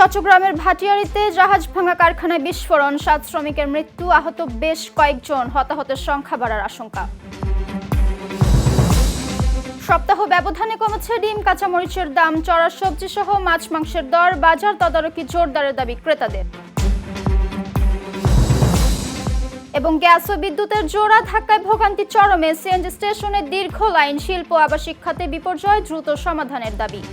চট্টগ্রামের ভাটিয়ারীতে জাহাজ ভাঙা কারখানায় বিস্ফোরণ, 7 শ্রমিকের মৃত্যু, আহত বেশ কয়েকজন, হতাহতের সংখ্যা বাড়ার আশঙ্কা। সপ্তাহ ব্যবধানে কমেছে ডিম, কাঁচামরিচের দাম, চড়া সবজি সহ মাছ মাংসের দর, বাজার তদারকি জোরদারের দাবি ক্রেতাদের। এবং গ্যাস ও বিদ্যুতের জোড়া ধাক্কায় ভোগান্তি চরমে, সিএনজি স্টেশনে দীর্ঘ লাইন, শিল্প আবাসিক খাতে বিপর্যয়, দ্রুত সমাধানের দাবি।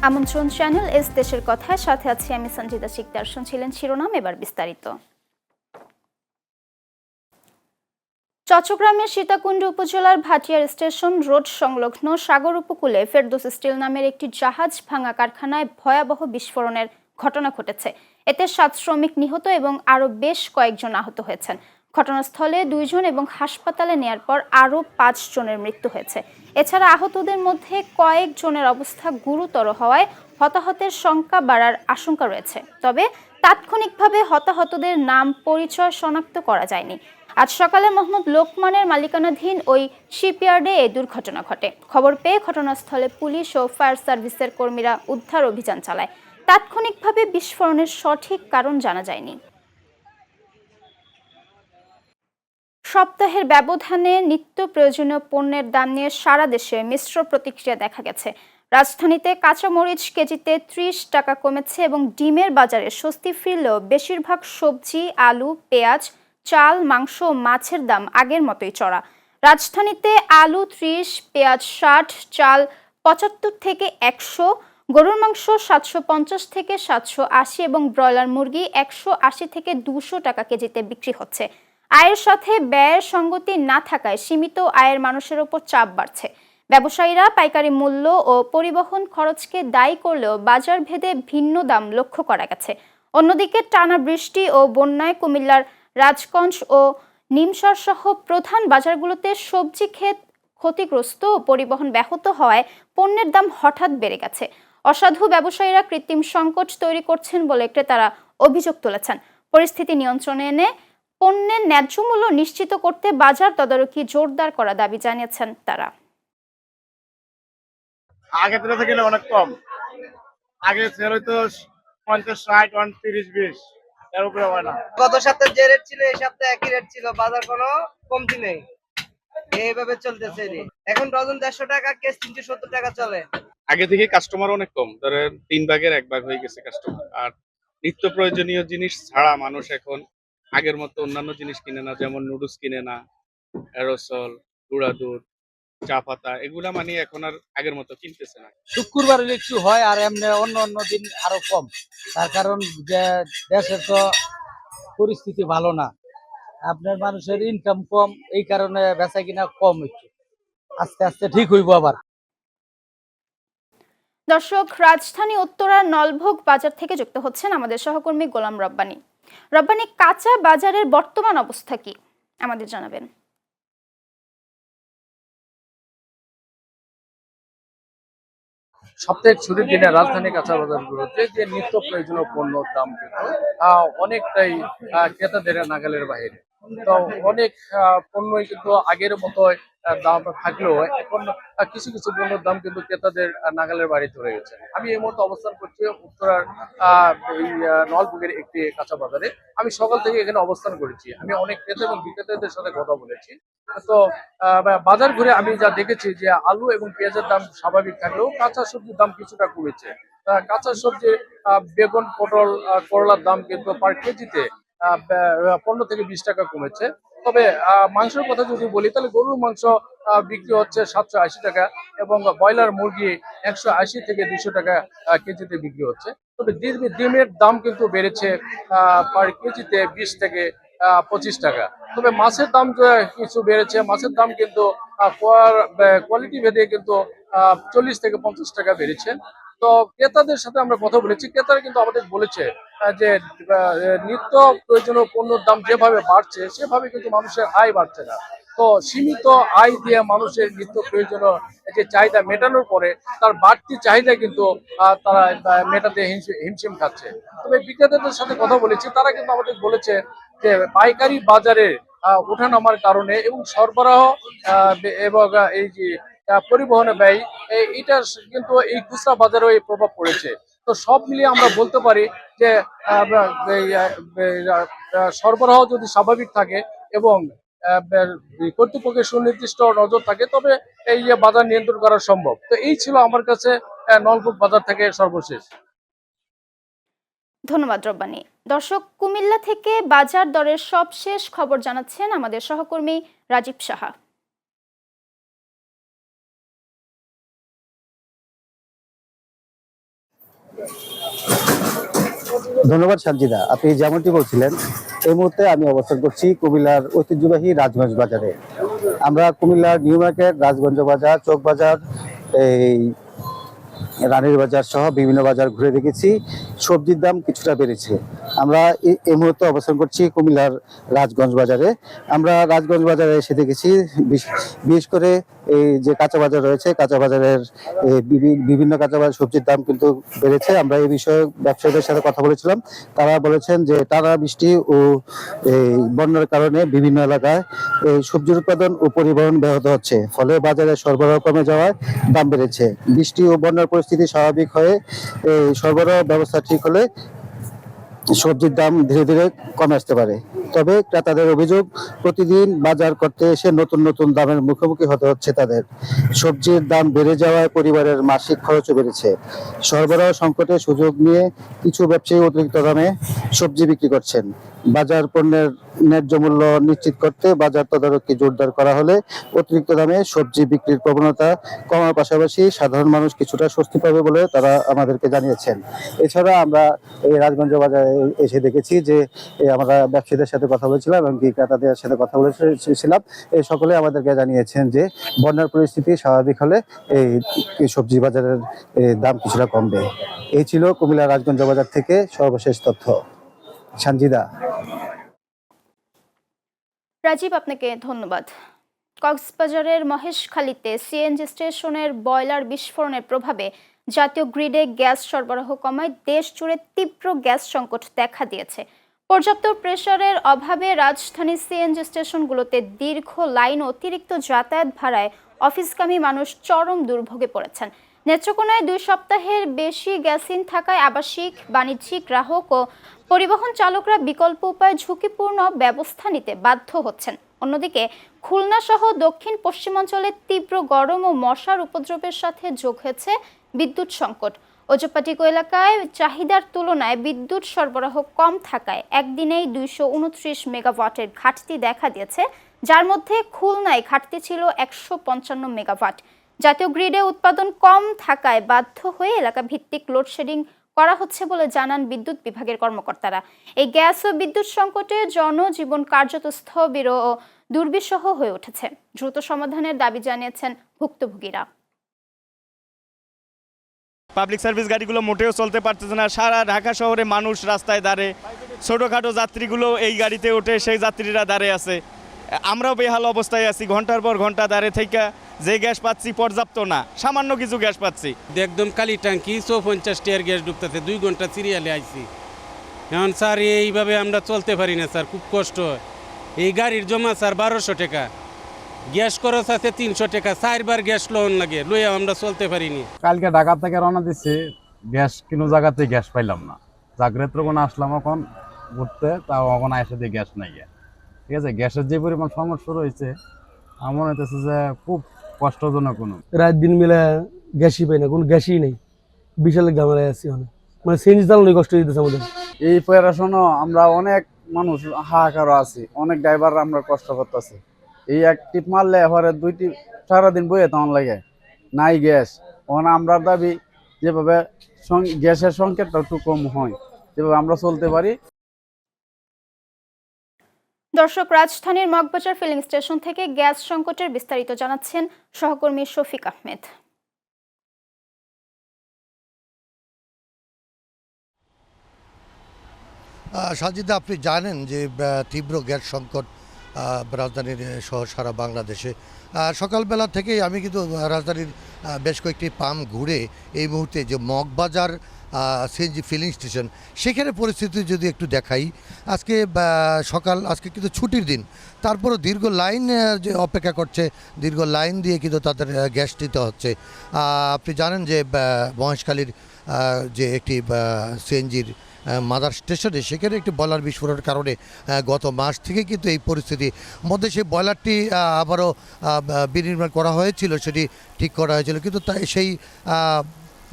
আমন্ত্রণ চ্যানেল এস দেশের কথায়, সাথে আছি আমি সঞ্জিদা শিকদার। শুনছিলেন শিরোনাম, এবার বিস্তারিত। চট্টগ্রামের সীতাকুণ্ড উপজেলার ভাটিয়ার স্টেশন রোড সংলগ্ন সাগর উপকূলে ফেরদৌস স্টিল নামের একটি জাহাজ ভাঙা কারখানায় ভয়াবহ বিস্ফোরণের ঘটনা ঘটেছে। এতে 7 শ্রমিক নিহত এবং আরও বেশ কয়েকজন আহত হয়েছেন। ঘটনাস্থলে 2 জন এবং হাসপাতালে নেয়ার পর আরও 5 জনের মৃত্যু হয়েছে। এছাড়া আহতদের মধ্যে কয়েকজনের অবস্থা গুরুতর হওয়ায় হতাহতের সংখ্যা বাড়ার আশঙ্কা রয়েছে। তবে তাৎক্ষণিকভাবে হতাহতদের নাম পরিচয় শনাক্ত করা যায়নি। আজ সকালে মোহাম্মদ লোকমানের মালিকানাধীন ওই শিপইয়ার্ডে এই দুর্ঘটনা ঘটে। খবর পেয়ে ঘটনাস্থলে পুলিশ ও ফায়ার সার্ভিসের কর্মীরা উদ্ধার অভিযান চালায়। তাৎক্ষণিকভাবে বিস্ফোরণের সঠিক কারণ জানা যায়নি। সপ্তাহের ব্যবধানে নিত্য প্রয়োজনীয় পণ্যের দাম নিয়ে সারা দেশে মিশ্র প্রতিক্রিয়া দেখা গেছে। রাজধানীতে কাঁচামরিচ কেজিতে 30 টাকা কমেছে এবং ডিমের বাজারে স্বস্তি ফিরলেও বেশিরভাগ সবজি, আলু, পেঁয়াজ, চাল, মাংস ও মাছের দাম আগের মতোই চড়া। রাজধানীতে আলু 30, পেঁয়াজ 60, চাল 75 থেকে 100, গরুর মাংস 750 থেকে 780 এবং ব্রয়লার মুরগি 180 থেকে 200 টাকা কেজিতে বিক্রি হচ্ছে। আয়ের সাথে ব্যয়ের সঙ্গতি না থাকায় সীমিত আয়ের মানুষের ওপর চাপ বাড়ছে। ব্যবসায়ীরা পাইকারি মূল্য ও পরিবহন খরচকে দায়ী করলেও বাজার ভেদে ভিন্ন দাম লক্ষ্য করা গেছে। অন্যদিকে টানা বৃষ্টি ও বন্যায় কুমিল্লার রাজগঞ্জ ও নিমসার সহ প্রধান বাজারগুলোতে সবজি ক্ষেত ক্ষতিগ্রস্ত ও পরিবহন ব্যাহত হওয়ায় পণ্যের দাম হঠাৎ বেড়ে গেছে। অসাধু ব্যবসায়ীরা কৃত্রিম সংকট তৈরি করছেন বলে ক্রেতারা অভিযোগ তুলেছেন। পরিস্থিতি নিয়ন্ত্রণে এনে পণ্যের ন্যায্য মূল্য নিশ্চিত করতে বাজার তদারকি জোরদার করা দাবি জানিয়েছেন তারা। আগে থেকে অনেক কম, আগে সেল হইতো 50, 60, 30, 20, এর উপরে হয় না। গত সপ্তাহে যে রেট ছিল এই সপ্তাহে একই রেট ছিল, বাজার কোনো কমতি নেই, এইভাবে চলতেছে। এখন ডজন 150 টাকা, কেস 370 টাকা চলে। আগে থেকে কাস্টমার অনেক কম, ধরেন 3 ভাগের 1 ভাগ হয়ে গেছে কাস্টমার। আর নিত্য প্রয়োজনীয় জিনিস ছাড়া মানুষ এখন আগের মতো অন্যান্য জিনিস কিনে না, যেমন নুডলস কিনে না, অ্যারোসল, গুঁড়া দুধ, চা পাতা, এগুলা মানে এখন আর আগের মতো কিনতেছে না। শুক্রবার একটু হয় আর এমনি অন্য অন্য দিন আরো কম। তার কারণ যে দেশের তো পরিস্থিতি ভালো না, আপনার মানুষের ইনকাম কম, এই কারণে বেচা কিনা কম, একটু আস্তে আস্তে ঠিক হইব আবার। দর্শক, রাজধানী উত্তরার নলভোগ বাজার থেকে যুক্ত হচ্ছেন আমাদের সহকর্মী গোলাম রব্বানী। রব্বানী, কাঁচা বাজারের বর্তমান অবস্থা কি আমাদের জানাবেন? সপ্তাহের ছুটির দিনে রাজধানী কাঁচা বাজারগুলোতে যে নিত্য প্রয়োজনীয় পণ্যর দাম কিন্তু অনেকটাই ক্রেতাদের নাগালের বাইরে। তো অনেক পণ্যই কিন্তু আগের মতো দাম থাকলেও এখন কিছু কিছু পণ্যের দাম কিন্তু ক্রেতাদের নাগালের বাইরে চলে গেছে। আমি এই মুহূর্তে অবস্থান করছি উত্তরার এই নলভোগের একটি কাঁচা বাজারে। আমি সকাল থেকে এখানে অবস্থান করেছি। আমি অনেক ক্রেতা এবং বিক্রেতাদের সাথে কথা বলেছি। তো বাজার ঘুরে আমি যা দেখেছি যে আলু এবং পেঁয়াজের দাম স্বাভাবিক থাকলেও কাঁচা সবজির দাম কিছুটা কমেছে। কাঁচা সবজি বেগুন, পটল, করলার দাম কিন্তু পার কেজিতে 15 থেকে 20 টাকা কমেছে। তবে মাংসের কথা যদি বলি তাহলে গরুর মাংস বিক্রি হচ্ছে 780 টাকা এবং ব্রয়লার মুরগি 180 থেকে 200 টাকা কেজিতে বিক্রি হচ্ছে। তবে ডিমের দাম কিন্তু বেড়েছে পার কেজিতে 20 থেকে 25 টাকা। তবে মাছের দাম কিছু বেড়েছে, মাছের দাম কিন্তু কোয়ালিটি ভেদে কিন্তু 40 থেকে 50 টাকা বেড়েছে। তো ক্রেতাদের সাথে আমরা কথা বলেছি, ক্রেতারা কিন্তু আমাদের বলেছে যে নিত্য প্রয়োজনীয় পণ্যের দাম যেভাবে বাড়ছে সেভাবে কিন্তু মানুষের আয় বাড়ছে না। তো সীমিত আয় দিয়ে মানুষের নিত্য প্রয়োজনীয় যে চাহিদা মেটানোর পরে তার বাড়তি চাহিদা কিন্তু তারা মেটাতে হিমশিম খাচ্ছে। তবে বিক্রেতাদের সাথে কথা বলেছি, তারা কিন্তু আমাদের বলেছে যে পাইকারি বাজারে ওঠানামার কারণে এবং সরবরাহ এবং এই যে পরিবহনে ব্যয়, এটা কিন্তু এই খুচরা বাজারেও এই প্রভাব পড়েছে। তো সব মিলিয়ে আমরা বলতে পারি যে সরবরাহ যদি স্বাভাবিক থাকে এবং কর্তৃপক্ষের সুনির্দিষ্ট নজর থাকে, তবে এই যে বাজার নিয়ন্ত্রণ করা সম্ভব। তো এই ছিল আমার কাছে নলকূপ বাজার থেকে সর্বশেষ। ধন্যবাদ রব্বানী। দর্শক, কুমিল্লা থেকে বাজার দরের সবশেষ খবর জানাচ্ছেন আমাদের সহকর্মী রাজীব সাহা। ধন্যবাদ সানজিদা। আপনি যেমনটি বলছিলেন, এই মুহূর্তে আমি অবস্থান করছি কুমিল্লার ঐতিহ্যবাহী রাজগঞ্জ বাজারে। আমরা কুমিল্লার নিউ মার্কেট, রাজগঞ্জ বাজার, চক বাজার, এই রানীর বাজার সহ বিভিন্ন বাজার ঘুরে দেখেছি। সবজির দাম কিছুটা বেড়েছে। আমরা এই মুহূর্তে অবস্থান করছি কুমিল্লার রাজগঞ্জ বাজারে। আমরা রাজগঞ্জ বাজারে এসে দেখেছি বিশেষ করে এই যে কাঁচা বাজার রয়েছে, কাঁচা বাজারের বিভিন্ন কাঁচা বাজার সবজির দাম কিন্তু বেড়েছে। আমরা এই বিষয়ে ব্যবসায়ীদের সাথে কথা বলেছিলাম। তারা বলেছেন যে টানা বৃষ্টি ও এই বন্যার কারণে বিভিন্ন এলাকায় এই সবজির উৎপাদন ও পরিবহন ব্যাহত হচ্ছে, ফলে বাজারে সরবরাহ কমে যাওয়ায় দাম বেড়েছে। বৃষ্টি ও বন্যার পরিস্থিতি স্বাভাবিক হয়ে এই সরবরাহ ব্যবস্থা ঠিক হলে সবজির দাম ধীরে ধীরে কমে আসতে পারে। তবে ক্রেতাদের অভিযোগ, প্রতিদিন বাজার করতে এসে নতুন নতুন দামের মুখোমুখি হতে হচ্ছে তাদের। সবজির দাম বেড়ে যাওয়ায় পরিবারের মাসিক খরচও বেড়েছে। সরবরাহ সংকটের সুযোগ নিয়ে কিছু ব্যবসায়ী অতিরিক্ত দামে সবজি বিক্রি করছেন। বাজার পণ্যের ন্যায্য মূল্য নিশ্চিত করতে বাজার তদারকি জোরদার করা হলে অতিরিক্ত দামে সবজি বিক্রির প্রবণতা কমার পাশাপাশি সাধারণ মানুষ কিছুটা স্বস্তি পাবে বলে তারা আমাদেরকে জানিয়েছেন। এছাড়া আমরা এই রাজগঞ্জ বাজারে এসে দেখেছি যে আমরা ব্যবসায়ীদের সাথে কথা বলেছিলাম এবং ক্রেতাদের সাথে কথা বলেছিলাম। এই সকলে আমাদেরকে জানিয়েছেন যে বন্যার পরিস্থিতি স্বাভাবিক হলে এই সবজি বাজারের দাম কিছুটা কমবে। এই ছিল কুমিল্লা রাজগঞ্জ বাজার থেকে সর্বশেষ তথ্য। সানজিদা। রাজীব, আপনাকে ধন্যবাদ। কক্সবাজারের মহেশখালীতে সিএনজি স্টেশনের বয়লার বিস্ফোরণের প্রভাবে জাতীয় গ্রিডে গ্যাস সরবরাহ কমায় দেশ জুড়ে তীব্র গ্যাস সংকট দেখা দিয়েছে। পর্যাপ্ত প্রেসারের অভাবে রাজধানীর সিএনজি স্টেশনগুলোতে দীর্ঘ লাইন, অতিরিক্ত যাতায়াত ভাড়ায় অফিসগামী মানুষ চরম দুর্ভোগে পড়েছেন। নেত্রকোনায় 2 সপ্তাহের বেশি গ্যাসিন থাকায় আবাসিক, বাণিজ্যিক গ্রাহক ও পরিবহন চালকরা বিকল্প উপায়ে ঝুঁকিপূর্ণ ব্যবস্থা নিতে বাধ্য হচ্ছেন। অন্যদিকে খুলনা সহ দক্ষিণ পশ্চিমাঞ্চলে তীব্র গরম ও মশার উপদ্রবের সাথে যোগ হয়েছে বিদ্যুৎ সংকট। ওজপাটিকো এলাকায় চাহিদার তুলনায় বিদ্যুৎ সরবরাহ কম থাকায় একদিনেই 229 মেগাওয়াটের ঘাটতি দেখা দিয়েছে, যার মধ্যে খুলনায় ঘাটতি ছিল 155 মেগাওয়াট। জাতীয় গ্রিডে উৎপাদন কম থাকায় বাধ্য হয়ে এলাকা ভিত্তিক লোডশেডিং করা হচ্ছে বলে জানান বিদ্যুৎ বিভাগের কর্মকর্তারা। এই গ্যাস ও বিদ্যুৎ সংকটে জনজীবন কার্যত স্থবির ও দুর্বিষহ হয়ে উঠেছে। দ্রুত সমাধানের দাবি জানিয়েছেন ভুক্তভোগীরা। পাবলিক সার্ভিস গাড়িগুলো মোটেও চলতে পারতেছে না। সারা ঢাকা শহরে মানুষ রাস্তায় দাঁড়ে, ছোটোখাটো যাত্রীগুলো এই গাড়িতে ওঠে, সেই যাত্রীরা দাঁড়িয়ে আছে। আমরাও বেহাল অবস্থায় আছি, ঘন্টার পর ঘন্টা দাঁড়িয়ে থেকে যে গ্যাস পাচ্ছি পর্যাপ্ত না, সামান্য কিছু গ্যাস পাচ্ছি। একদম খালি ট্যাঙ্কি 150 টাকার গ্যাস ঢুকতেছে, 2 ঘন্টা সিরিয়ালে আইছি। এখন স্যার এইভাবে আমরা চলতে পারি না স্যার, খুব কষ্ট হয়। এই গাড়ির জমা স্যার 1200 টাকা, গ্যাস খরচ আছে 300 টাকা, 4বার গ্যাস লোন লাগে, লইয়া আমরা চলতে পারিনি। কালকে ঢাকা থেকে রওনা দিচ্ছি, গ্যাস কোনো জায়গাতে গ্যাস পাইলাম না। জাগ্রেত্র কোনো আসলাম এখন ঘুরতে, তাও এখন এসে দিয়ে গ্যাস নাই। ঠিক আছে, গ্যাসের যে পরিমাণ সমস্যা রয়েছে আমার হইতেছে যে খুব কষ্টজনক। কোনো রাত দিন মিলে গ্যাসই পাই না, কোনো গ্যাসই নেই, বিশাল ঝামেলায় আছি। অনেক মানে সিএনজি চালানোই কষ্ট দিতেছে আমাদের। এই পয়রাশনও আমরা অনেক মানুষ হাহাকারও আছি, অনেক ড্রাইভার আমরা কষ্ট করতেছি। এই এক টিপ মারলে এবারে 2 টিপ সারাদিন বইয়ে তখন লাগে নাই গ্যাস। ওখানে আমরা দাবি যেভাবে গ্যাসের সংকটটা একটু কম হয়, যেভাবে আমরা চলতে পারি। দর্শক, রাজধানীর মগবাজার ফিলিং স্টেশন থেকে গ্যাস সংকটের বিস্তারিত জানাচ্ছেন সহকর্মী শফিক আহমেদ। সাজিদা, আপনি জানেন যে তীব্র গ্যাস সংকট রাজধানীর সহ সারা বাংলাদেশে। সকালবেলা থেকেই আমি কিন্তু রাজধানীর বেশ কয়েকটি পাম্প ঘুরে এই মুহূর্তে যে মগবাজার সিএনজি ফিলিং স্টেশন সেখানে পরিস্থিতি যদি একটু দেখাই, আজকে আজকে কিন্তু ছুটির দিন, তারপরও দীর্ঘ লাইন যে অপেক্ষা করছে, দীর্ঘ লাইন দিয়ে কিন্তু তাদের গ্যাস দিতে হচ্ছে। আপনি জানেন যে মহেশখালীর যে একটি সিএনজির মাদার স্টেশনে সেখানে একটি বয়লার বিস্ফোরণের কারণে গত মাস থেকে কিন্তু এই পরিস্থিতি মধ্যে সেই বয়লারটি আবারও বিনির্মাণ করা হয়েছিল, সেটি ঠিক করা হয়েছিল, কিন্তু তাই সেই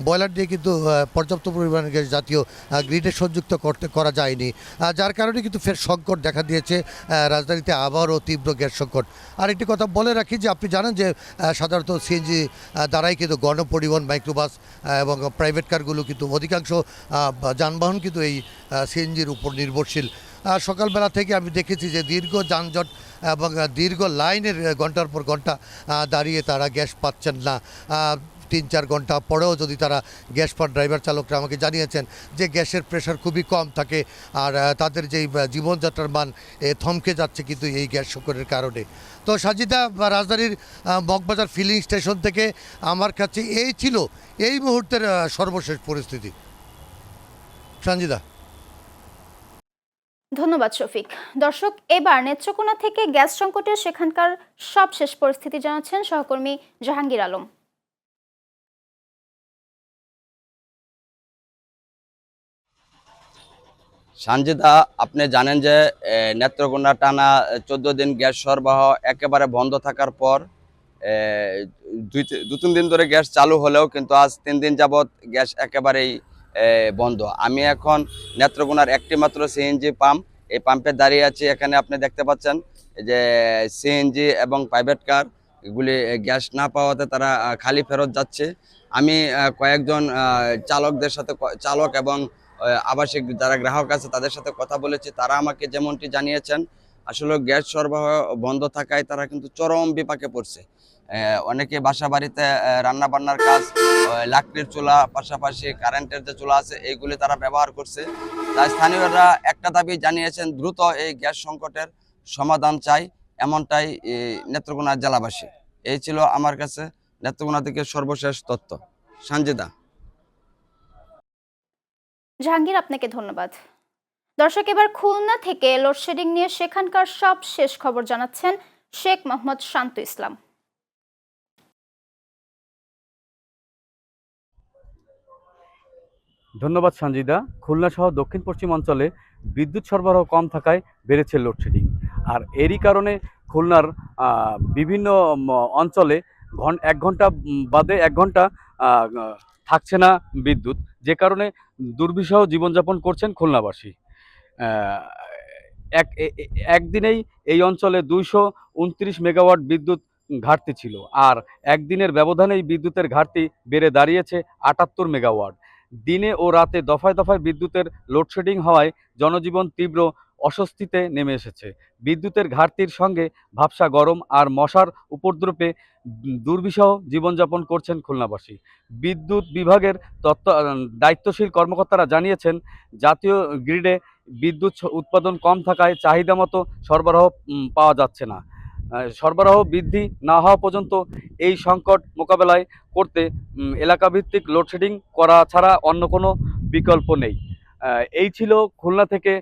বয়লার দিয়ে কিন্তু পর্যাপ্ত পরিমাণে গ্যাস জাতীয় গ্রিডে সংযুক্ত করা যায়নি, যার কারণে কিন্তু ফের সংকট দেখা দিয়েছে রাজধানীতে, আবারও তীব্র গ্যাস সংকট। আর একটি কথা বলে রাখি যে আপনি জানেন যে সাধারণত সিএনজি দ্বারাই কিন্তু গণপরিবহন, মাইক্রোবাস এবং প্রাইভেট কারগুলো কিন্তু অধিকাংশ যানবাহন কিন্তু এই সিএনজির উপর নির্ভরশীল। সকালবেলা থেকে আমি দেখেছি যে দীর্ঘ যানজট এবং দীর্ঘ লাইনের ঘন্টার পর ঘন্টা দাঁড়িয়ে তারা গ্যাস পাচ্ছেন না। 3-4 ঘন্টা পরেও যদি তারা গ্যাস পান, ড্রাইভার চালকরা আমাকে জানিয়েছেন যে গ্যাসের প্রেশার খুবই কম থাকে, আর তাদের যেই জীবনযাত্রার মান থমকে যাচ্ছে কিন্তু এই গ্যাস সংকটের কারণে। তো সাজিদা, রাজধানীর মগবাজার ফিলিং স্টেশন থেকে আমার কাছে এই ছিল এই মুহূর্তের সর্বশেষ পরিস্থিতি। সঞ্জিদা। ধন্যবাদ শফিক। দর্শক, এবার নেত্রকোনা থেকে গ্যাস সংকটের সেখানকার সবশেষ পরিস্থিতি জানাচ্ছেন সহকর্মী জাহাঙ্গীর আলম। সঞ্জিদা, আপনি জানেন যে নেত্রকোনা টানা 14 দিন গ্যাস সরবরাহ একেবারে বন্ধ থাকার পর 2-3 দিন ধরে গ্যাস চালু হলেও কিন্তু আজ 3 দিন যাবৎ গ্যাস একেবারেই বন্ধ। আমি এখন নেত্রকোনার একটি মাত্র সিএনজি পাম্প, এই পাম্পে দাঁড়িয়ে আছি। এখানে আপনি দেখতে পাচ্ছেন যে সিএনজি এবং প্রাইভেট কার এগুলি গ্যাস না পাওয়াতে তারা খালি ফেরত যাচ্ছে। আমি কয়েকজন চালকদের সাথে, চালক এবং আবাসিক যারা গ্রাহক আছে তাদের সাথে কথা বলেছি। তারা আমাকে যেমনটি জানিয়েছেন, আসলে গ্যাস সরবরাহ বন্ধ থাকায় তারা কিন্তু চরম বিপাকে পড়ছে। অনেকে বাসা বাড়িতে রান্না বান্নার কাজ, লাকড়ির চুলা, পাশাপাশি কারেন্টের যে চুলা আছে এইগুলি তারা ব্যবহার করছে। তাই স্থানীয়রা একটা দাবি জানিয়েছেন, দ্রুত এই গ্যাস সংকটের সমাধান চাই, এমনটাই নেত্রকোনা জেলাবাসী। এই ছিল আমার কাছে নেত্রকোনা থেকে সর্বশেষ তথ্য। সঞ্জিদা। জাহাঙ্গীর, আপনাকে ধন্যবাদ। দর্শক, এবার খুলনা থেকে লোডশেডিং নিয়ে সেখানকার সব শেষ খবর জানাচ্ছেন শেখ মোহাম্মদ শান্ত ইসলাম। ধন্যবাদ সঞ্জিদা। খুলনা সহ দক্ষিণ পশ্চিম অঞ্চলে বিদ্যুৎ সরবরাহ কম থাকায় বেড়েছে লোডশেডিং, আর এরই কারণে খুলনার বিভিন্ন অঞ্চলে 1 ঘন্টা বাদে 1 ঘন্টা থাকছে না বিদ্যুৎ, যে কারণে দুর্বিষহ জীবনযাপন করছেন খুলনাবাসী। একদিনেই এই অঞ্চলে 229 মেগাওয়াট বিদ্যুৎ ঘাটতি ছিল, আর একদিনের ব্যবধানেই বিদ্যুতের ঘাটতি বেড়ে দাঁড়িয়েছে 78 মেগাওয়াট। দিনে ও রাতে দফায় দফায় বিদ্যুতের লোডশেডিং হওয়ায় জনজীবন তীব্র অস্বস্তিতে নেমে এসেছে। বিদ্যুতের ঘাটতির সঙ্গে ভ্যাপসা গরম আর মশার উপদ্রবে দুর্বিষহ জীবনযাপন করছেন খুলনাবাসী। বিদ্যুৎ বিভাগের দায়িত্বশীল কর্মকর্তারা জানিয়েছেন, জাতীয় গ্রিডে বিদ্যুৎ উৎপাদন কম থাকায় চাহিদা মতো সরবরাহ পাওয়া যাচ্ছে না। সরবরাহ বৃদ্ধি না হওয়া পর্যন্ত এই সংকট মোকাবেলায় করতে এলাকাভিত্তিক লোডশেডিং করা ছাড়া অন্য কোনো বিকল্প নেই। এই ছিল খুলনা থেকে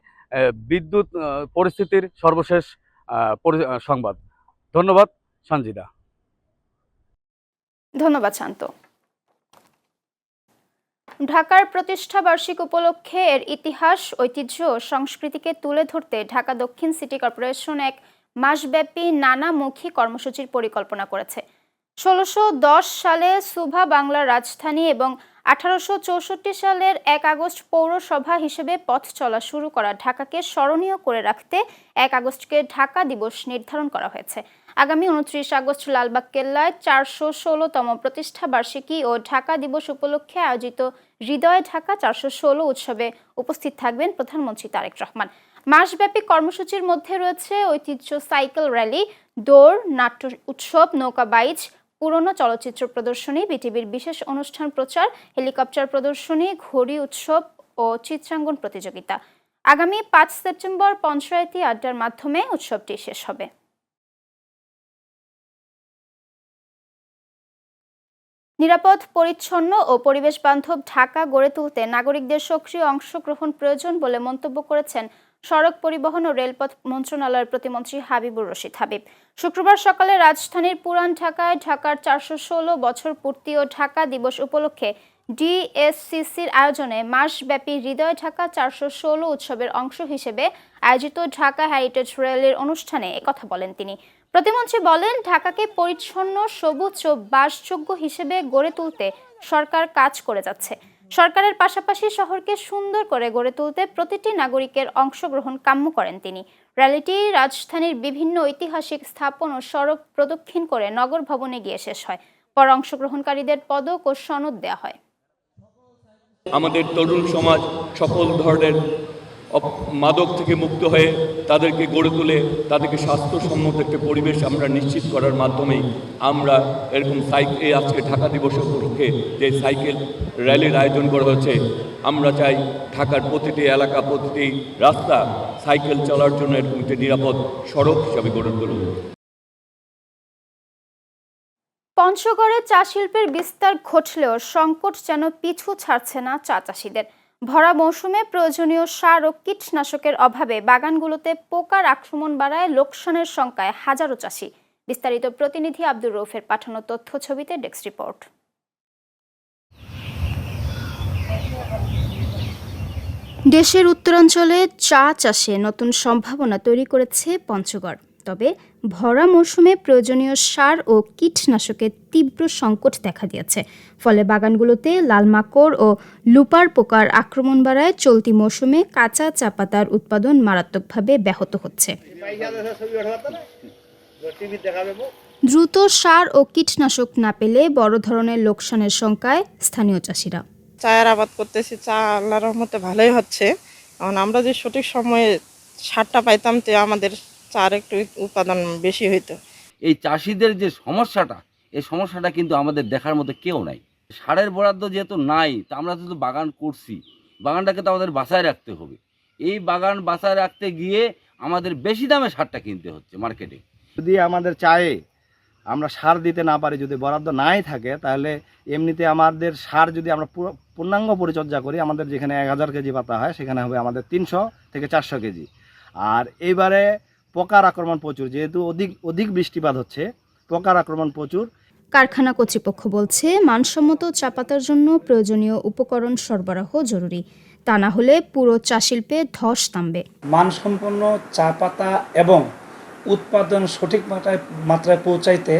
বিদ্যুৎ পরিস্থিতির সর্বশেষ সংবাদ। ধন্যবাদ সঞ্জিদা। ধন্যবাদ শান্ত। ঢাকার প্রতিষ্ঠা বার্ষিক উপলক্ষে এর ইতিহাস, ঐতিহ্য ও সংস্কৃতিকে তুলে ধরতে ঢাকা দক্ষিণ সিটি কর্পোরেশন এক মাসব্যাপী নানামুখী কর্মসূচির পরিকল্পনা করেছে। 1610 সালে সুভা বাংলার রাজধানী এবং 1864 সালের 1 আগস্ট পৌরসভা হিসেবে পথ চলা শুরু করা ঢাকাকে স্মরণীয় করে রাখতে 1 আগস্টকে ঢাকা দিবস নির্ধারণ করা হয়েছে। আগামী 29 আগস্ট লালবাগ কেল্লায় 416তম প্রতিষ্ঠা বার্ষিকী ও ঢাকা দিবস উপলক্ষে আয়োজিত হৃদয় ঢাকা 416 উৎসবে উপস্থিত থাকবেন প্রধানমন্ত্রী তারেক রহমান। মাসব্যাপী কর্মসূচির মধ্যে রয়েছে ঐতিহ্য সাইকেল র্যালি, দৌড়, নাট্য উৎসব, নৌকা বাইচ, পুরনো চলচ্চিত্র প্রদর্শনী, বিটিভির বিশেষ অনুষ্ঠান প্রচার, হেলিকপ্টার প্রদর্শনী, ঘড়ি উৎসব ও চিত্রাঙ্কন প্রতিযোগিতা। আগামী 5 সেপ্টেম্বর পঞ্চায়েতি আড্ডার মাধ্যমে উৎসবটি শেষ হবে। নিরাপদ, পরিচ্ছন্ন ও পরিবেশ বান্ধব ঢাকা গড়ে তুলতে নাগরিকদের সক্রিয় অংশগ্রহণ প্রয়োজন বলে মন্তব্য করেছেন সড়ক পরিবহন ও রেলপথ মন্ত্রণালয়ের প্রতিমন্ত্রী হাবিবুর রশিদ হাবিব। শুক্রবার সকালে রাজধানীর পুরান ঢাকায় ঢাকার 416 বছর পূর্তি ও ঢাকা দিবস উপলক্ষে ডিএসসিসির আয়োজনে মাসব্যাপী হৃদয় ঢাকা 416 উৎসবের অংশ হিসেবে আয়োজিত ঢাকা হেরিটেজ রেলের অনুষ্ঠানে একথা বলেন তিনি। প্রতিমন্ত্রী বলেন, ঢাকাকে পরিচ্ছন্ন, সবুজ ও বাসযোগ্য হিসেবে গড়ে তুলতে সরকার কাজ করে যাচ্ছে। সরকারের পাশাপাশি শহরকে সুন্দর করে গড়ে তুলতে প্রতিটি নাগরিকের অংশগ্রহণ কাম্য করেন তিনি। র্যালিটি রাজধানীর বিভিন্ন ঐতিহাসিক স্থাপন ও সড়ক প্রদক্ষিণ করে নগর ভবনে গিয়ে শেষ হয়। পর অংশগ্রহণকারীদের পদক ও সনদ দেওয়া হয়। আমাদের তরুণ সমাজ সকল ধরনের মাদক থেকে মুক্ত হয়ে তাদেরকে গড়ে তুলে তাদেরকে স্বাস্থ্যসম্মত একটা পরিবেশ আমরা নিশ্চিত করার মাধ্যমেই আমরা এরকম আজকে ঢাকা দিবস উপলক্ষে যে সাইকেল র্যালির আয়োজন করা হয়েছে। আমরা চাই ঢাকার প্রতিটি এলাকা, প্রতিটি রাস্তা সাইকেল চলার জন্য এরকম একটি নিরাপদ সড়ক হিসাবে গড়ে তুলুন। পঞ্চগড়ে চা শিল্পের বিস্তার ঘটলেও সংকট যেন পিছু ছাড়ছে না চা চাষিদের। ভরা মৌসুমে প্রয়োজনীয় সার ও কীটনাশকের অভাবে বাগানগুলোতে পোকার আক্রমণ বাড়ায় লোকসানের শঙ্কায় হাজারো চাষি। বিস্তারিত প্রতিনিধি আব্দুর রউফের পাঠানো তথ্য ছবিতে ডেস্ক রিপোর্ট। দেশের উত্তরাঞ্চলে চা চাষে নতুন সম্ভাবনা তৈরি করেছে পঞ্চগড়। তবে ভরা মৌসুমে প্রয়োজনীয় সার ও কীটনাশকের তীব্র সংকট দেখা দিয়েছে। ফলে বাগানগুলোতে লাল মাকড় ও লুপার পোকার আক্রমণ বাড়ায় চলতি মৌসুমে কাঁচা চা পাতার উৎপাদন মারাত্মকভাবে ব্যাহত হচ্ছে। দ্রুত সার ও কীটনাশক না পেলে বড় ধরনের লোকসানের শঙ্কায় স্থানীয় চাষিরা। চায়ের আবাদ করতেছি, চা আল্লাহর রহমতে ভালোই হচ্ছে। কারণ আমরা যে সঠিক সময়ে সারটা পাইতাম, তো আমাদের চার একটু উৎপাদন বেশি হইতো। এই চাষিদের যে সমস্যাটা, এই সমস্যাটা কিন্তু আমাদের দেখার মতো কেউ নাই। সারের বরাদ্দ যেহেতু নাই, তা আমরা তো বাগান করছি, বাগানটাকে তো আমাদের বাঁচায় রাখতে হবে। এই বাগান বাঁচায় রাখতে গিয়ে আমাদের বেশি দামে সারটা কিনতে হচ্ছে মার্কেটে। যদি আমাদের চায়ে আমরা সার দিতে না পারি, যদি বরাদ্দ নাই থাকে, তাহলে এমনিতে আমাদের সার যদি আমরা পূর্ণাঙ্গ পরিচর্যা করি, আমাদের যেখানে 1000 কেজি পাতা হয় সেখানে হবে আমাদের 300 থেকে 400 কেজি। আর এইবারে পোকার আক্রমণ প্রচুর, যেহেতু অধিক বৃষ্টিপাত হচ্ছে, পোকার আক্রমণ প্রচুর। কারখানা কর্তৃপক্ষ বলছে, মানসম্মত চা পাতার জন্য প্রয়োজনীয় উপকরণ সরবরাহ জরুরি। তা না হলে পুরো চা শিল্পে ধস নামবে। মানসম্পন্ন চা পাতা এবং উৎপাদন সঠিক মাত্রায় পৌঁছাইতে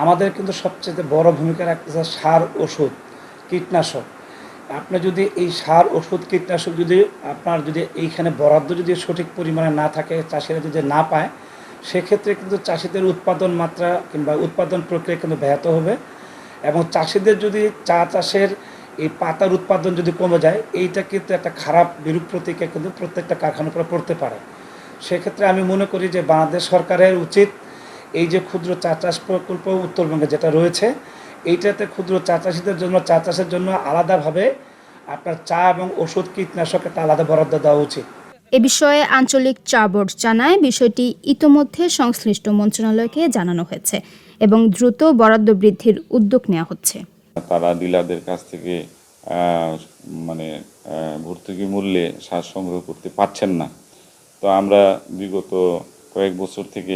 আমাদের কিন্তু সবচেয়ে বড় ভূমিকা রাখতেছে সার, ওষুধ, কীটনাশক। আপনি যদি এই সার, ওষুধ, কীটনাশক যদি এইখানে বরাদ্দ যদি সঠিক পরিমাণে না থাকে, চাষিরা যদি না পায়, সেক্ষেত্রে কিন্তু চাষিদের উৎপাদন মাত্রা কিংবা উৎপাদন প্রক্রিয়া কিন্তু ব্যাহত হবে। এবং চাষিদের যদি চা চাষের এই পাতার উৎপাদন যদি কমে যায়, এইটা কিন্তু একটা খারাপ বিরূপ প্রতিক্রিয়া কিন্তু প্রত্যেকটা কারখানার উপরে পড়তে পারে। সেক্ষেত্রে আমি মনে করি যে বাংলাদেশ সরকারের উচিত এই যে ক্ষুদ্র চা চাষ প্রকল্প উত্তরবঙ্গে যেটা রয়েছে, এইটাতে ক্ষুদ্র চা চাষিদের জন্য, চা চাষের জন্য আলাদাভাবে আপনার চা এবং ওষুধ, কীটনাশক একটা আলাদা বরাদ্দ দেওয়া উচিত। এ বিষয়ে আঞ্চলিক চা বোর্ড জানায়, বিষয়টি ইতোমধ্যে সংশ্লিষ্ট মন্ত্রণালয়কে জানানো হয়েছে এবং দ্রুত বরাদ্দ বৃদ্ধির উদ্যোগ নেওয়া হচ্ছে। তারা ডিলারদের কাছ থেকে ভর্তুকি মূল্যে সার সংগ্রহ করতে পারছেন না। তো আমরা বিগত কয়েক বছর থেকে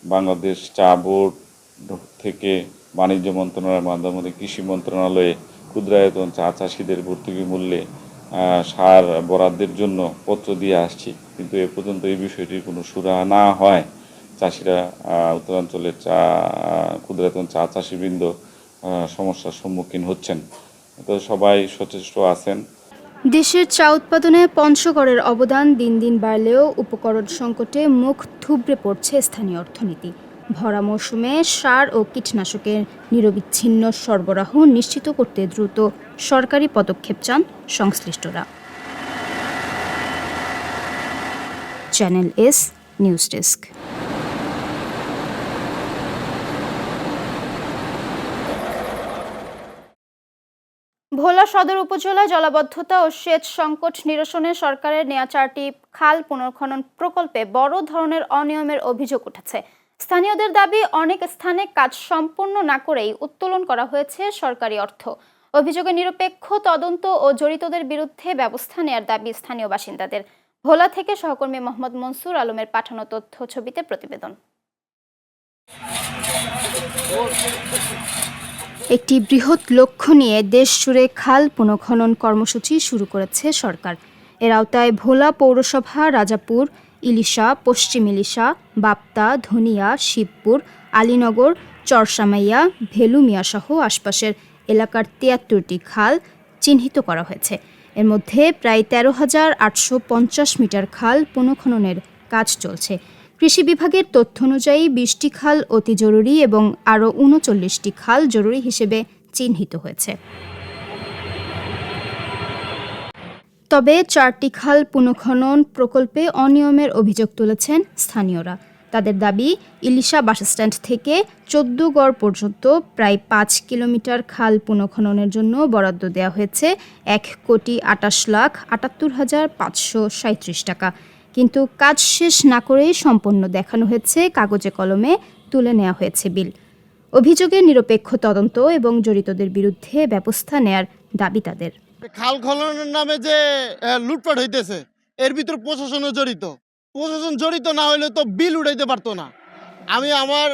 বাংলাদেশ চা বোর্ড থেকে বাণিজ্য মন্ত্রণালয়ের মাধ্যমে কৃষি মন্ত্রণালয়ে ক্ষুদ্রায়তন চা চাষিদের ভর্তুকি মূল্যে সার বরাদ্দের জন্য পত্র দিয়ে আসছি, কিন্তু এ পর্যন্ত এই বিষয়টির কোনো সুরাহা না হয় চাষিরা, উত্তরাঞ্চলের ক্ষুদ্রায়তন চা চাষিবৃন্দ সমস্যার সম্মুখীন হচ্ছেন। তো সবাই সচেষ্ট আছেন। দেশের চা উৎপাদনে পঞ্চগড়ের অবদান দিন দিন বাড়লেও উপকরণ সংকটে মুখ থুবড়ে পড়ছে স্থানীয় অর্থনীতি। ভরা মৌসুমে সার ও কীটনাশকের নিরবিচ্ছিন্ন সরবরাহ নিশ্চিত করতে দ্রুত সরকারি পদক্ষেপ চান সংশ্লিষ্টরা। Channel S news desk. Bhola সদর উপজেলায় জলাবদ্ধতা ও সেচ সংকট নিরসনে সরকারের নেওয়া 4টি খাল পুনর্খনন প্রকল্পে বড় ধরনের অনিয়মের অভিযোগ উঠেছে। স্থানীয়দের দাবি, অনেক স্থানে কাজ সম্পূর্ণ না করেই উত্তোলন করা হয়েছে সরকারি অর্থ। অভিযোগে নিরপেক্ষ তদন্ত ও জড়িতদের বিরুদ্ধে ব্যবস্থা নেওয়ার দাবি স্থানীয় বাসিন্দাদের। ভোলা থেকে সহকর্মী মোহাম্মদ মনসুর আলমের পাঠানো তথ্য ছবিতে প্রতিবেদন। একটি বৃহৎ লক্ষ্য নিয়ে দেশ জুড়ে খাল পুনঃখনন কর্মসূচি শুরু করেছে সরকার। এর আওতায় ভোলা পৌরসভা, রাজাপুর, ইলিশা, পশ্চিম ইলিশা, বাপ্তা, ধনিয়া, শিবপুর, আলীনগর, চরসামাইয়া, ভেলুমিয়া সহ আশপাশের এলাকার 73টি খাল চিহ্নিত করা হয়েছে। এর মধ্যে প্রায় 13,850 মিটার খাল পুনঃখননের কাজ চলছে। কৃষি বিভাগের তথ্য অনুযায়ী 20টি খাল অতি জরুরি এবং আরও 39টি খাল জরুরি হিসেবে চিহ্নিত হয়েছে। তবে 4টি খাল পুনঃখনন প্রকল্পে অনিয়মের অভিযোগ তুলেছেন স্থানীয়রা। তাদের দাবি, ইলিশা বাসস্ট্যান্ড থেকে 14গড় পর্যন্ত প্রায় 5 কিলোমিটার খাল পুনঃখননের জন্য বরাদ্দ দেওয়া হয়েছে 1,28,78,537 টাকা। কিন্তু কাজ শেষ না করেই সম্পন্ন দেখানো হয়েছে, কাগজে কলমে তুলে নেওয়া হয়েছে বিল। অভিযোগে নিরপেক্ষ তদন্ত এবং জড়িতদের বিরুদ্ধে ব্যবস্থা নেয়ার দাবি তাদের। খাল খননের নামে যে লুটপাট হইতেছে, এর ভিতর প্রশাসনও জড়িত। প্রশাসন জড়িত না হলে তো বিল উঠাইতে পারতো না। আমি আমার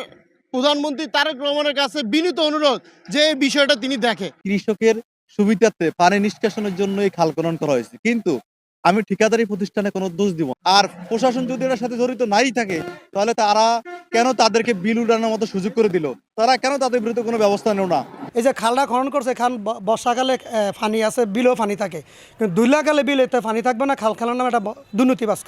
প্রধানমন্ত্রী তারেক রহমানের কাছে বিনীত অনুরোধ যে এই বিষয়টা তিনি দেখে। কৃষকের সুবিধার্থে পানি নিষ্কাশনের জন্য এই খাল খনন করা হয়েছে, কিন্তু আমি ঠিকাদারি প্রতিষ্ঠানে কোনো দোষ দিব। আর প্রশাসন যদি এটার সাথে জড়িত নাই থাকে, তাহলে তারা কেন তাদেরকে বিল উঠানোর মতো সুযোগ করে দিল? তারা কেন তাদের বিরুদ্ধে কোনো ব্যবস্থা নেও না? এই যে খালটা খনন করছে, খাল বর্ষাকালে পানি আছে, বিলেও পানি থাকে, কিন্তু দুইলাকালে বিল এতে পানি থাকবে না। খাল খালার নামে একটা দুর্নীতিবাজ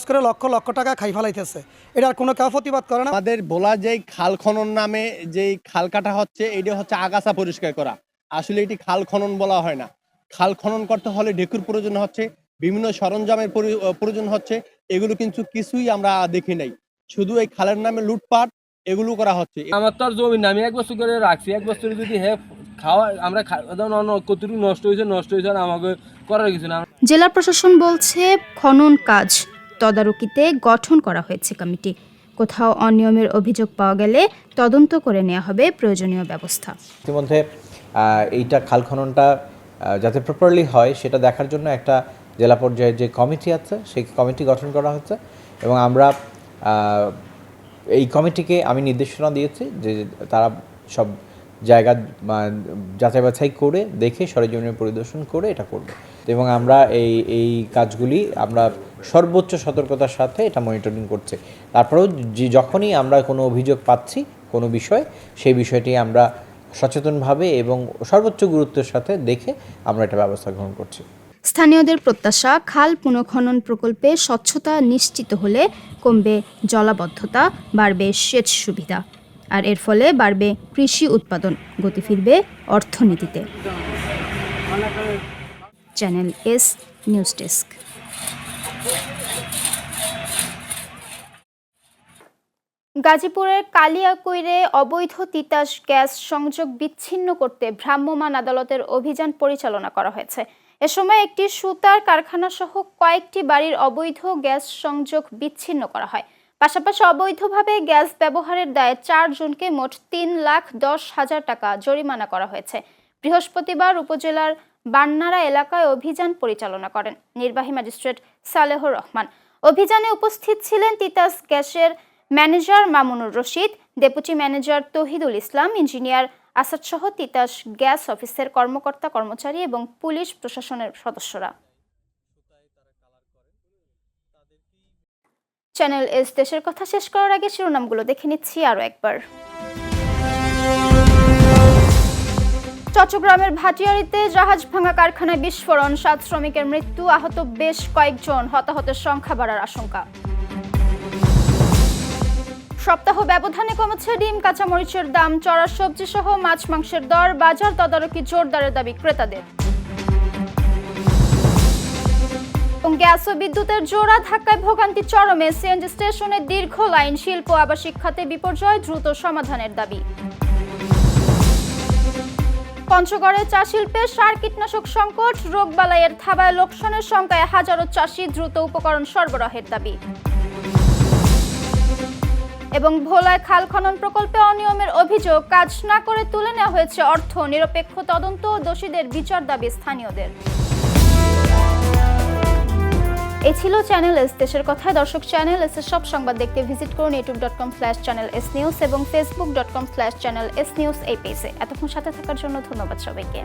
করে লক্ষ লক্ষ টাকা খাই ফেলাইতেছে। এটার কোনো কেউ প্রতিবাদ করে না। আমাদের বলা যেই খাল খনন নামে যেই খাল কাটা হচ্ছে, এটা হচ্ছে আগাছা পরিষ্কার করা। আসলে এটি খাল খনন বলা হয় না। খাল খনন করতে হলে ঢেকুর প্রয়োজন হচ্ছে, বিভিন্ন সরঞ্জামের প্রয়োজন হচ্ছে। এগুলো কিন্তু কিছুই আমরা দেখি নাই, শুধু এই খালের নামে লুটপাট এগুলো করা হচ্ছে। আমার তো জমি না, আমি 1 বছর করে রাখছি। 1 বছর যদি খাওয়া আমরা কতটুকু নষ্ট হয়েছে আমাকে করার কিছু না। জেলা প্রশাসন বলছে, খনন কাজ তদারকিতে গঠন করা হয়েছে কমিটি। কোথাও অনিয়মের অভিযোগ পাওয়া গেলে তদন্ত করে নেওয়া হবে প্রয়োজনীয় ব্যবস্থা। ইতিমধ্যে এইটা খাল খননটা যাতে প্রপারলি হয় সেটা দেখার জন্য একটা জেলা পর্যায়ে যে কমিটি আছে সেই কমিটি গঠন করা হচ্ছে, এবং আমরা এই কমিটিকে আমি নির্দেশনা দিয়েছি যে তারা সব জায়গা যাচাই বাছাই করে দেখে সরেজমিনে পরিদর্শন করে এটা করবে, এবং আমরা এই কাজগুলি আমরা সর্বোচ্চ সতর্কতার সাথে এটা মনিটরিং করছি। তারপরেও যখনই আমরা কোনো অভিযোগ পাচ্ছি কোনো বিষয়, সেই বিষয়টি আমরা সচেতনভাবে এবং সর্বোচ্চ গুরুত্বের সাথে দেখে আমরা এটা ব্যবস্থা গ্রহণ করছি। স্থানীয়দের প্রত্যাশা, খাল পুনঃখনন প্রকল্পে স্বচ্ছতা নিশ্চিত হলে কমবে জলাবদ্ধতা, বাড়বে সেচ সুবিধা, আর এর ফলে বাড়বে কৃষি উৎপাদন, গতি ফিরবে অর্থনীতিতে। Channel S news desk. গাজীপুরের কালিয়াকৈরে অবৈধ তিতাস গ্যাস সংযোগ বিচ্ছিন্ন করতে ভ্রাম্যমাণ আদালতের অভিযান পরিচালনা করা হয়েছে। এ সময় একটি সুতার কারখানা সহ কয়েকটি বাড়ির অবৈধ গ্যাস সংযোগ বিচ্ছিন্ন করা হয়। পাশাপাশি অবৈধভাবে গ্যাস ব্যবহারের দায়ে 4 জনকে মোট 3,10,000 টাকা জরিমানা করা হয়েছে। বৃহস্পতিবার উপজেলার বান্নারা এলাকায় অভিযান পরিচালনা করেন নির্বাহী ম্যাজিস্ট্রেট সালেহুর রহমান। অভিযানে উপস্থিত ছিলেন তিতাস গ্যাসের manager Mamunur Rashid, deputy manager Tohidul Islam, engineer Asad সহ তিতাস গ্যাস অফিসের কর্মকর্তা কর্মচারী এবং পুলিশ প্রশাসনের সদস্যরা। চ্যানেল এস দেশের কথা শেষ করার আগে শিরোনামগুলো দেখে নিচ্ছি আরও একবার। চট্টগ্রামের ভাটিয়ারীতে জাহাজ ভাঙা কারখানায় বিস্ফোরণ, 7 শ্রমিকের মৃত্যু, আহত বেশ কয়েকজন, হতাহতের সংখ্যা বাড়ার আশঙ্কা। সপ্তাহ ব্যবধানে কমেছে ডিম, কাঁচামরিচের দাম, চড়া সবজি সহ মাছ মাংসের দর, বাজার তদারকি জোরদারের দাবি ক্রেতাদের। গ্যাস ও বিদ্যুতের জোড়া ধাক্কায় ভোগান্তি চরমে, সিএনজি স্টেশনে দীর্ঘ লাইন, শিল্প আবাসিক খাতে বিপর্যয়, দ্রুত সমাধানের দাবি। পঞ্চগড়ে চা শিল্পে সার কীটনাশক সংকট, রোগবালাইয়ের থাবায় লোকসানের সংখ্যায় হাজারো চাষি, দ্রুত উপকরণ সরবরাহের দাবি। এবং ভোলায় খাল খনন প্রকল্পে অনিয়মের অভিযোগ, কাজ না করে তুলে নেওয়া হয়েছে অর্থ, নিরপেক্ষ তদন্ত ও দোষীদের বিচার দাবি স্থানীয়দের। এই ছিল চ্যানেল এস দেশের কথায়। দর্শক, চ্যানেল এস এর সব সংবাদ দেখতে ভিজিট করুন youtube.com/channel s news এবং facebook.com/channel s news এই পেজে। এতক্ষণ সাথে থাকার জন্য ধন্যবাদ সবাইকে।